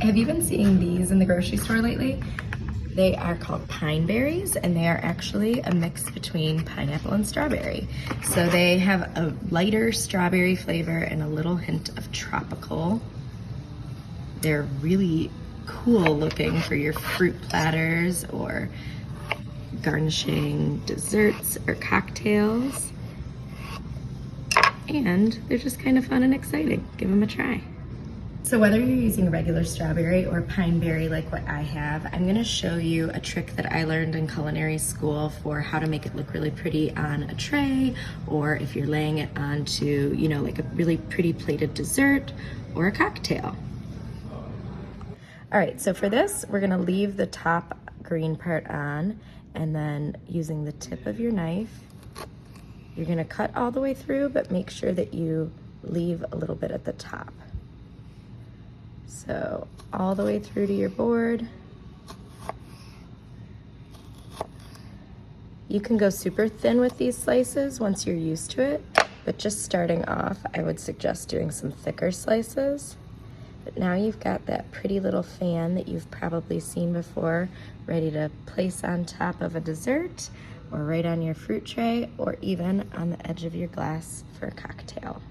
Have you been seeing these in the grocery store lately? They are called pine berries, and they are actually a mix between pineapple and strawberry. So they have a lighter strawberry flavor and a little hint of tropical. They're really cool looking for your fruit platters or garnishing desserts or cocktails. And they're just kind of fun and exciting. Give them a try. So whether you're using regular strawberry or pine berry like what I have, I'm gonna show you a trick that I learned in culinary school for how to make it look really pretty on a tray, or if you're laying it onto, you know, like a really pretty plated dessert or a cocktail. All right, so for this, we're gonna leave the top green part on, and then using the tip of your knife, you're gonna cut all the way through, but make sure that you leave a little bit at the top. So all the way through to your board. You can go super thin with these slices once you're used to it, but just starting off, I would suggest doing some thicker slices. But now you've got that pretty little fan that you've probably seen before, ready to place on top of a dessert, or right on your fruit tray, or even on the edge of your glass for a cocktail.